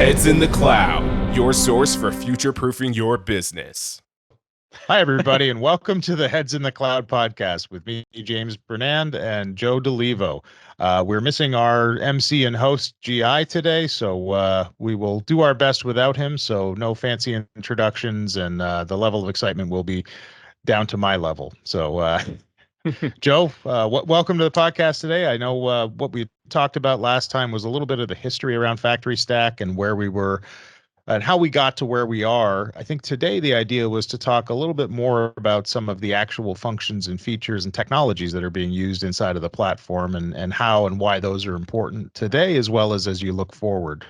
Heads in the Cloud, your source for future-proofing your business. Hi, everybody, and welcome to the Heads in the Cloud podcast with me, James Burnand, and Joe Dolivo. We're missing our MC and host, GI, today, so we will do our best without him, so no fancy introductions, and the level of excitement will be down to my level. So, Joe, welcome to the podcast today. I know what we talked about last time was a little bit of the history around FactoryStack and where we were and how we got to where we are. I think today the idea was to talk a little bit more about some of the actual functions and features and technologies that are being used inside of the platform and how and why those are important today as well as you look forward.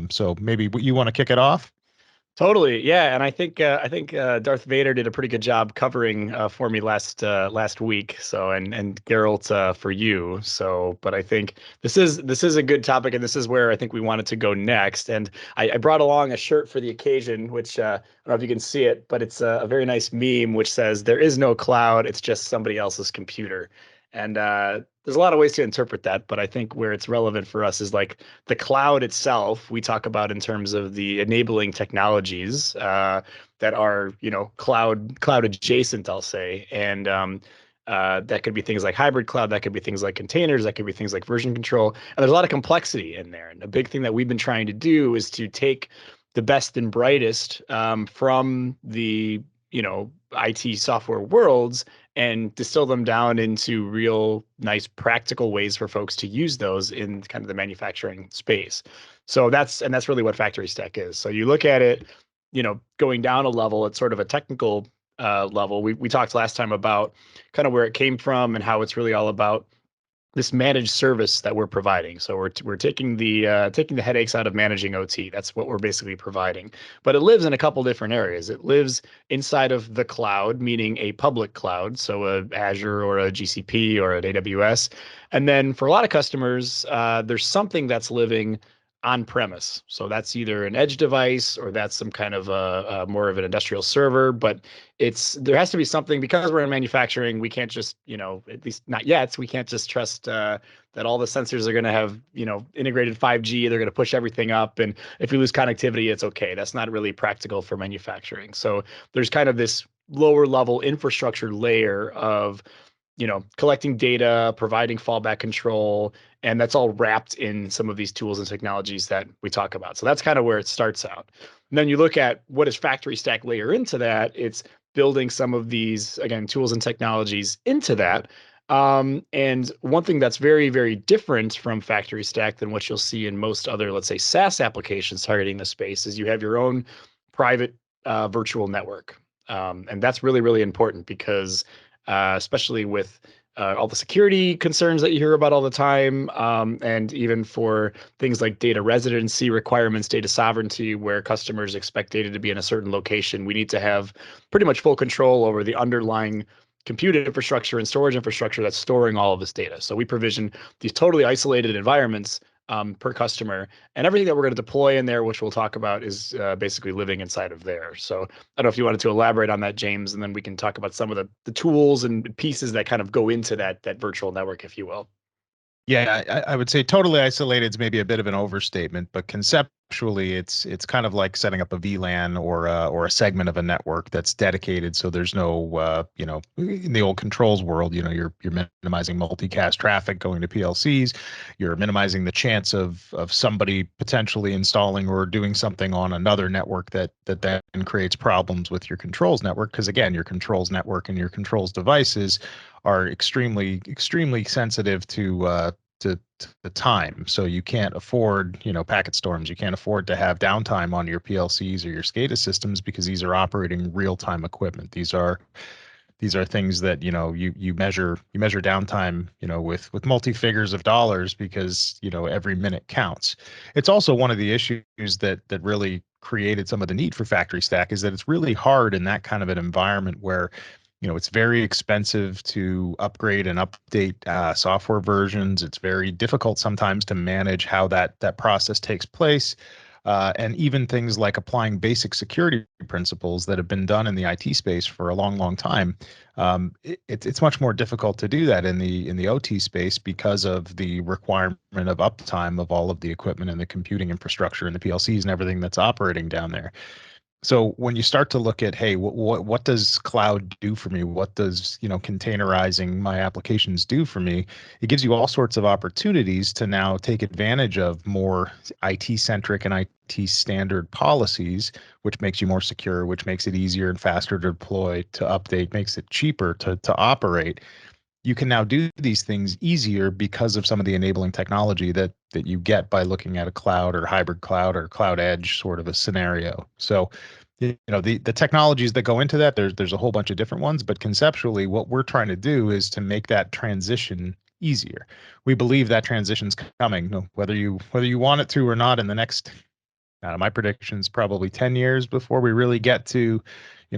So maybe you want to kick it off? Totally, yeah, and I think Darth Vader did a pretty good job covering for me last week. So and Geralt for you. So, but I think this is a good topic, and this is where I think we wanted to go next. And I brought along a shirt for the occasion, which I don't know if you can see it, but it's a very nice meme which says "There is no cloud; it's just somebody else's computer." And there's a lot of ways to interpret that, but I think where it's relevant for us is like the cloud itself. We talk about in terms of the enabling technologies that are, cloud adjacent, I'll say, and that could be things like hybrid cloud, that could be things like containers, that could be things like version control, and there's a lot of complexity in there. And a big thing that we've been trying to do is to take the best and brightest from the IT software worlds and distill them down into real nice practical ways for folks to use those in kind of the manufacturing space. So that's really what FactoryStack is. So you look at it, going down a level, it's sort of a technical level. We talked last time about kind of where it came from and how it's really all about this managed service that we're providing. So we're taking the headaches out of managing OT. That's what we're basically providing. But it lives in a couple different areas. It lives inside of the cloud, meaning a public cloud, so a Azure or a GCP or an AWS. And then for a lot of customers, there's something that's living on premise. So that's either an edge device or that's some kind of a more of an industrial server, but there has to be something, because we're in manufacturing. We can't just, at least not yet, we can't just trust that all the sensors are going to have, integrated 5G. They're going to push everything up. And if we lose connectivity, it's okay. That's not really practical for manufacturing. So there's kind of this lower level infrastructure layer of collecting data, providing fallback control, and that's all wrapped in some of these tools and technologies that we talk about. So that's kind of where it starts out. And then you look at what does FactoryStack layer into that? It's building some of these, again, tools and technologies into that. And one thing that's very, very different from FactoryStack than what you'll see in most other, let's say, SaaS applications targeting the space is you have your own private virtual network. And that's really, really important because especially with all the security concerns that you hear about all the time, and even for things like data residency requirements, data sovereignty, where customers expect data to be in a certain location, we need to have pretty much full control over the underlying compute infrastructure and storage infrastructure that's storing all of this data. So we provision these totally isolated environments per customer, and everything that we're going to deploy in there, which we'll talk about, is basically living inside of there. So I don't know if you wanted to elaborate on that, James, and then we can talk about some of the tools and pieces that kind of go into that virtual network, if you will. Yeah, I would say totally isolated is maybe a bit of an overstatement, but conceptually, it's kind of like setting up a VLAN or a segment of a network that's dedicated. So there's no, in the old controls world, you're minimizing multicast traffic going to PLCs. You're minimizing the chance of somebody potentially installing or doing something on another network that then creates problems with your controls network. Because again, your controls network and your controls devices are extremely sensitive to the time. So you can't afford, packet storms. You can't afford to have downtime on your PLCs or your SCADA systems because these are operating real-time equipment. These are things that you measure downtime with multi-figures of dollars because every minute counts. It's also one of the issues that really created some of the need for FactoryStack is that it's really hard in that kind of an environment where it's very expensive to upgrade and update software versions. It's very difficult sometimes to manage how that process takes place. And even things like applying basic security principles that have been done in the IT space for a long, long time. It's much more difficult to do that in the OT space because of the requirement of uptime of all of the equipment and the computing infrastructure and the PLCs and everything that's operating down there. So when you start to look at, hey, what does cloud do for me? What does, containerizing my applications do for me? It gives you all sorts of opportunities to now take advantage of more IT centric and IT standard policies, which makes you more secure, which makes it easier and faster to deploy, to update, makes it cheaper to operate. You can now do these things easier because of some of the enabling technology that you get by looking at a cloud or hybrid cloud or cloud edge sort of a scenario. So, the technologies that go into that, there's a whole bunch of different ones, but conceptually, what we're trying to do is to make that transition easier. We believe that transition's coming, whether you want it to or not, in the next, my prediction is probably 10 years before we really get to,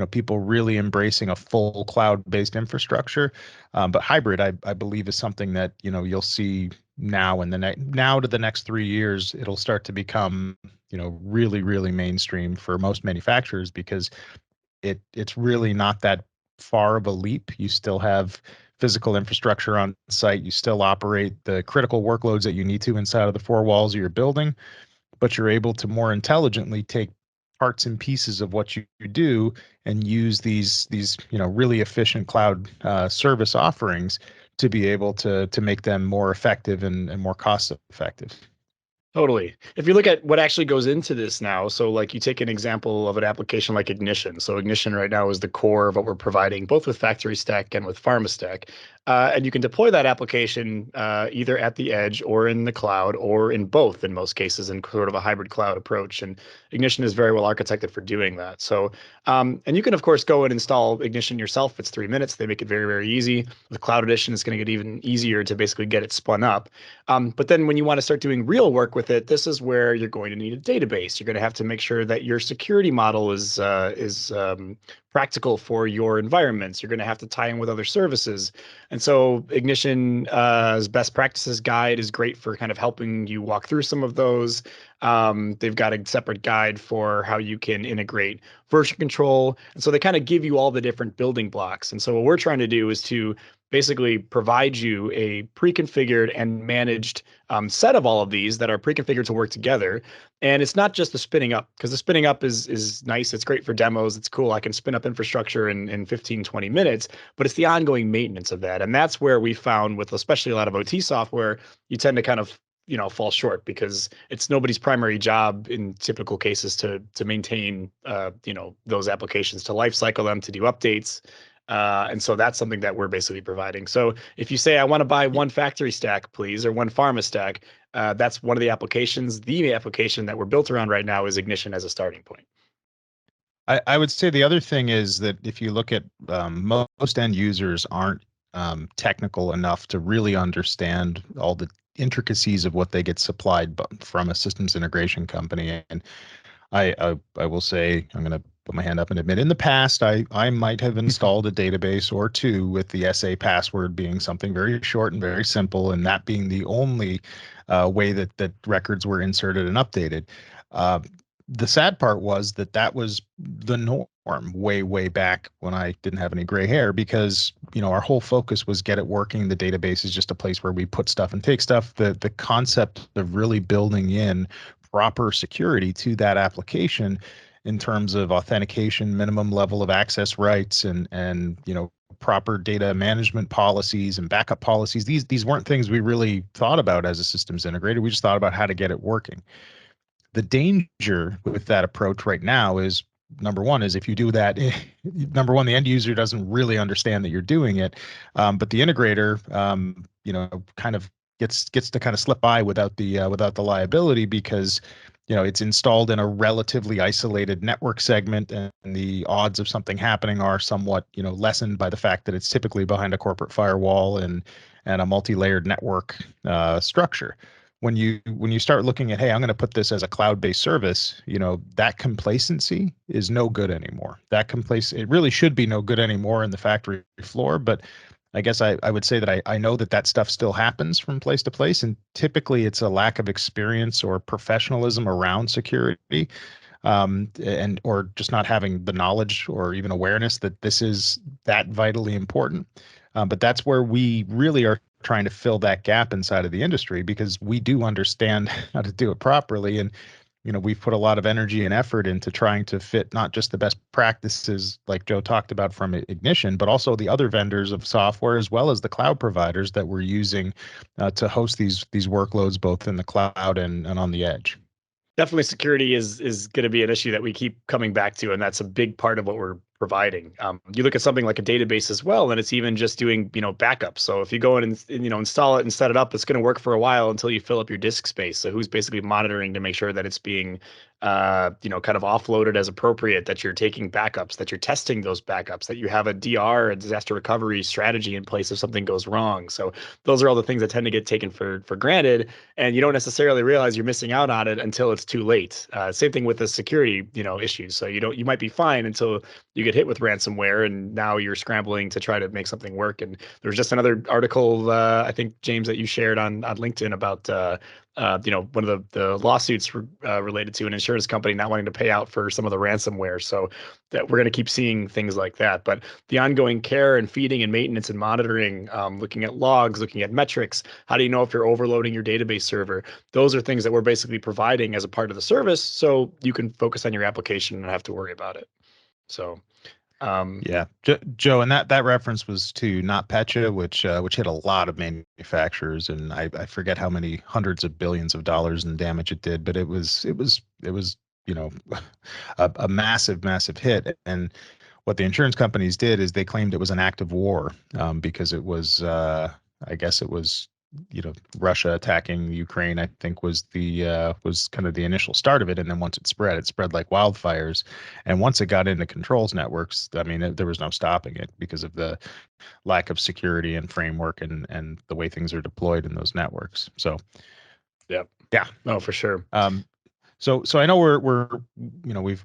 people really embracing a full cloud-based infrastructure. But hybrid, I believe, is something that, you'll see now now to the next 3 years, it'll start to become, really, really mainstream for most manufacturers because it's really not that far of a leap. You still have physical infrastructure on site. You still operate the critical workloads that you need to inside of the four walls of your building, but you're able to more intelligently take parts and pieces of what you do and use these really efficient cloud service offerings to be able to make them more effective and more cost effective. Totally. If you look at what actually goes into this now, so like you take an example of an application like Ignition. So Ignition right now is the core of what we're providing, both with FactoryStack and with PharmaStack. And you can deploy that application either at the edge or in the cloud or in both in most cases in sort of a hybrid cloud approach. And Ignition is very well architected for doing that. So, and you can of course go and install Ignition yourself. It's 3 minutes. They make it very, very easy. With Cloud Edition, it's going to get even easier to basically get it spun up. But then when you want to start doing real work with it, this is where you're going to need a database. You're going to have to make sure that your security model is practical for your environments. You're going to have to tie in with other services. And so Ignition's best practices guide is great for kind of helping you walk through some of those. They've got a separate guide for how you can integrate version control. And so they kind of give you all the different building blocks. And so what we're trying to do is to basically provide you a pre-configured and managed set of all of these that are pre-configured to work together. And it's not just the spinning up, because the spinning up is nice. It's great for demos. It's cool. I can spin up infrastructure in 15, 20 minutes, but it's the ongoing maintenance of that. And that's where we found with especially a lot of OT software, you tend to kind of fall short because it's nobody's primary job in typical cases to maintain those applications, to life cycle them, to do updates. And so that's something that we're basically providing. So if you say, I want to buy one FactoryStack, please, or one PharmaStack, that's one of the applications. The application that we're built around right now is Ignition as a starting point. I would say the other thing is that if you look at most end users aren't technical enough to really understand all the intricacies of what they get supplied from a systems integration company. And I will say, I'm going to put my hand up and admit, in the past, I might have installed a database or two with the SA password being something very short and very simple, and that being the only way that records were inserted and updated. The sad part was that was the norm way back when I didn't have any gray hair, because our whole focus was get it working. The database is just a place where we put stuff and take stuff. The concept of really building in proper security to that application in terms of authentication, minimum level of access rights, and proper data management policies and backup policies. These weren't things we really thought about as a systems integrator. We just thought about how to get it working. The danger with that approach right now is, number one, is if you do that, number one, the end user doesn't really understand that you're doing it, but the integrator, kind of gets to kind of slip by without the liability, because it's installed in a relatively isolated network segment, and the odds of something happening are somewhat lessened by the fact that it's typically behind a corporate firewall and a multi-layered network structure. When you start looking at, hey, I'm going to put this as a cloud-based service, that complacency is no good anymore. It really should be no good anymore in the factory floor, but I guess I would say that I know that that stuff still happens from place to place, and typically it's a lack of experience or professionalism around security, and or just not having the knowledge or even awareness that this is that vitally important. But that's where we really are trying to fill that gap inside of the industry because we do understand how to do it properly. And we've put a lot of energy and effort into trying to fit not just the best practices like Joe talked about from Ignition, but also the other vendors of software as well as the cloud providers that we're using to host these workloads both in the cloud and on the edge. Definitely security is going to be an issue that we keep coming back to, and that's a big part of what we're providing. You look at something like a database as well, and it's even just doing backups. So if you go in and install it and set it up, it's going to work for a while until you fill up your disk space. So who's basically monitoring to make sure that it's being kind of offloaded as appropriate, that you're taking backups, that you're testing those backups, that you have a DR, a disaster recovery strategy in place if something goes wrong. So those are all the things that tend to get taken for granted, and you don't necessarily realize you're missing out on it until it's too late. Same thing with the security issues. So you might be fine until you get hit with ransomware, and now you're scrambling to try to make something work. And there's just another article, I think, James, that you shared on LinkedIn about one of the lawsuits related to an insurance company not wanting to pay out for some of the ransomware. So that we're going to keep seeing things like that. But the ongoing care and feeding and maintenance and monitoring, looking at logs, looking at metrics, how do you know if you're overloading your database server? Those are things that we're basically providing as a part of the service, so you can focus on your application and not have to worry about it. So Yeah, Joe, and that reference was to NotPetya, which hit a lot of manufacturers, and I forget how many hundreds of billions of dollars in damage it did, but it was a massive hit. And what the insurance companies did is they claimed it was an act of war, because it was I guess it was Russia attacking Ukraine, I think was kind of the initial start of it. And then once it spread like wildfires. And once it got into controls networks, I mean, there was no stopping it because of the lack of security and framework and the way things are deployed in those networks. So, yeah, no, for sure. So I know we're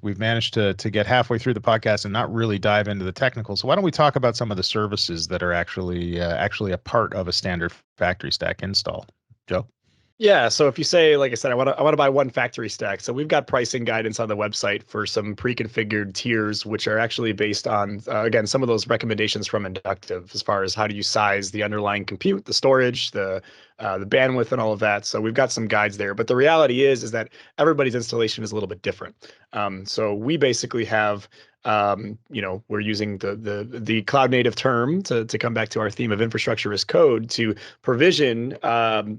we've managed to get halfway through the podcast and not really dive into the technical. So why don't we talk about some of the services that are actually a part of a standard FactoryStack install, Joe? Yeah, so if you say, like I said, I want to buy one FactoryStack, so we've got pricing guidance on the website for some pre-configured tiers, which are actually based on again some of those recommendations from Inductive as far as how do you size the underlying compute, the storage, the bandwidth, and all of that. So we've got some guides there, but the reality is that everybody's installation is a little bit different. So we basically have we're using the cloud native term to come back to our theme of infrastructure as code to provision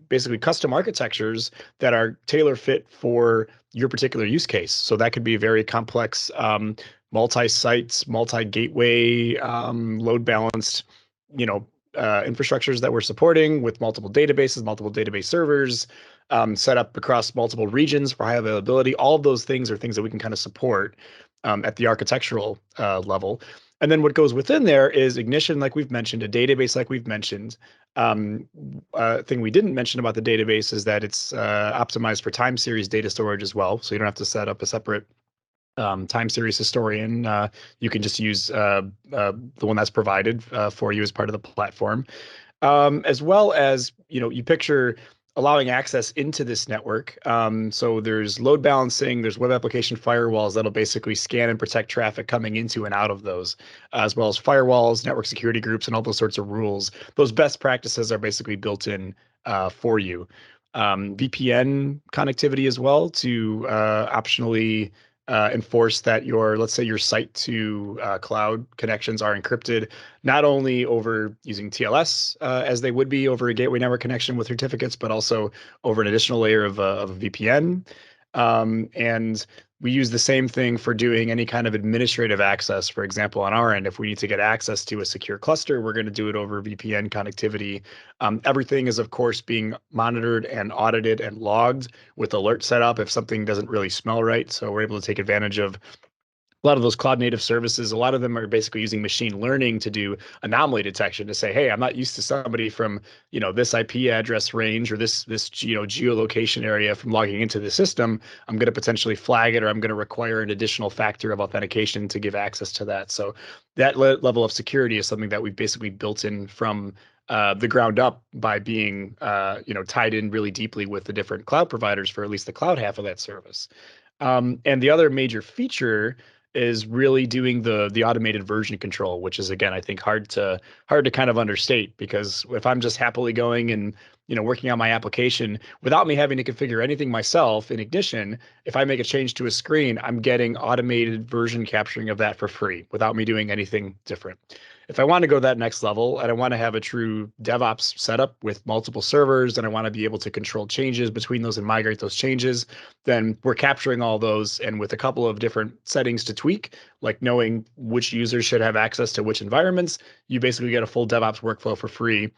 basically custom architectures that are tailor fit for your particular use case. So that could be very complex multi-sites, multi-gateway, load balanced, infrastructures that we're supporting with multiple databases, multiple database servers, set up across multiple regions for high availability. All of those things are things that we can kind of support at the architectural level. And then what goes within there is Ignition, like we've mentioned, a database like we've mentioned. Thing we didn't mention about the database is that it's optimized for time series data storage as well. So you don't have to set up a separate time series historian. You can just use the one that's provided for you as part of the platform. As well as, you picture allowing access into this network. So there's load balancing, there's web application firewalls that'll basically scan and protect traffic coming into and out of those, as well as firewalls, network security groups, and all those sorts of rules. Those best practices are basically built in for you. VPN connectivity as well to optionally enforce that let's say your site to cloud connections are encrypted, not only over using TLS as they would be over a gateway network connection with certificates, but also over an additional layer of a VPN. And we use the same thing for doing any kind of administrative access. For example, on our end, if we need to get access to a secure cluster, we're going to do it over VPN connectivity. Everything is, of course, being monitored and audited and logged with alert set up if something doesn't really smell right. So we're able to take advantage of a lot of those cloud native services, a lot of them are basically using machine learning to do anomaly detection to say, hey, I'm not used to somebody from, this IP address range or this geolocation area from logging into the system. I'm going to potentially flag it, or I'm going to require an additional factor of authentication to give access to that. So that level of security is something that we've basically built in from the ground up by being tied in really deeply with the different cloud providers for at least the cloud half of that service. And the other major feature is really doing the automated version control, which is, again, I think hard to kind of understate, because if I'm just happily going and working on my application without me having to configure anything myself in Ignition, if I make a change to a screen, I'm getting automated version capturing of that for free without me doing anything different. If I want to go that next level and I want to have a true DevOps setup with multiple servers and I want to be able to control changes between those and migrate those changes, then we're capturing all those, and with a couple of different settings to tweak, like knowing which users should have access to which environments, you basically get a full DevOps workflow for free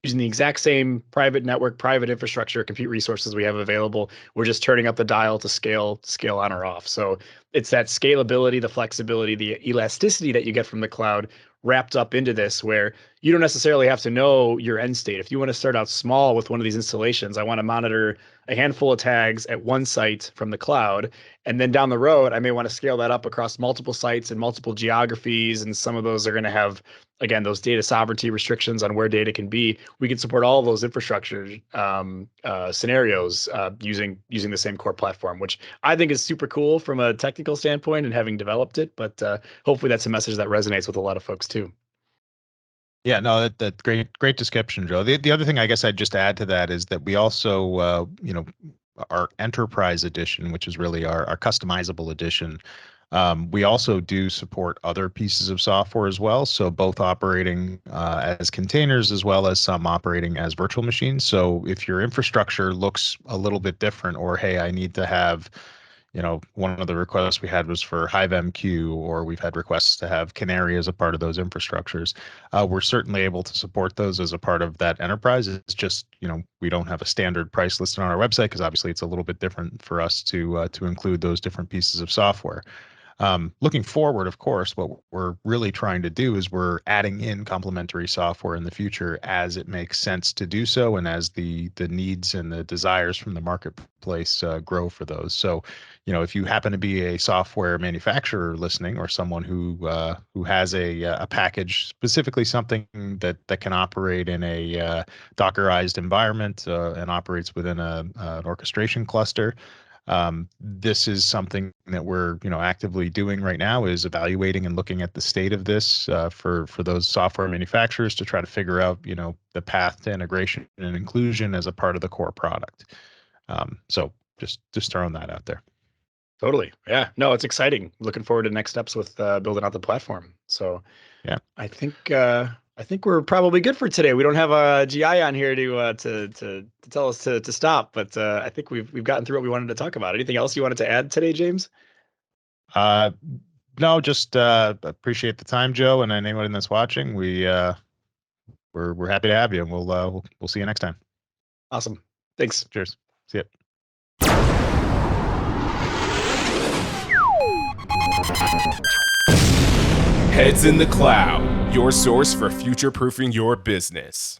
using the exact same private network, private infrastructure, compute resources we have available. We're just turning up the dial to scale on or off. So it's that scalability, the flexibility, the elasticity that you get from the cloud wrapped up into this, where you don't necessarily have to know your end state. If you want to start out small with one of these installations, I want to monitor a handful of tags at one site from the cloud, and then down the road, I may want to scale that up across multiple sites and multiple geographies. And some of those are going to have, again, those data sovereignty restrictions on where data can be. We can support all of those infrastructure scenarios using the same core platform, which I think is super cool from a technical standpoint and having developed it. But hopefully that's a message that resonates with a lot of folks too. Yeah, no, that great description, Joe. The other thing I guess I'd just add to that is that we also, our enterprise edition, which is really our customizable edition, we also do support other pieces of software as well. So both operating as containers as well as some operating as virtual machines. So if your infrastructure looks a little bit different, or hey, I need to have, one of the requests we had was for HiveMQ, or we've had requests to have Canary as a part of those infrastructures. We're certainly able to support those as a part of that enterprise. It's just, we don't have a standard price listed on our website because obviously it's a little bit different for us to include those different pieces of software. Looking forward, of course, what we're really trying to do is we're adding in complementary software in the future as it makes sense to do so, and as the needs and the desires from the marketplace grow for those. So, if you happen to be a software manufacturer listening, or someone who has a package, specifically something that can operate in a Dockerized environment and operates within an orchestration cluster. This is something that we're actively doing right now, is evaluating and looking at the state of this for those software manufacturers to try to figure out the path to integration and inclusion as a part of the core product. So just throwing that out there. Totally. Yeah. No, it's exciting. Looking forward to next steps with building out the platform. So yeah, I think we're probably good for today. We don't have a GI on here to tell us to stop, but I think we've gotten through what we wanted to talk about. Anything else you wanted to add today, James? No, just appreciate the time, Joe, and anyone that's watching. We're happy to have you, and we'll see you next time. Awesome. Thanks. Cheers. See ya. Heads in the Cloud, your source for future-proofing your business.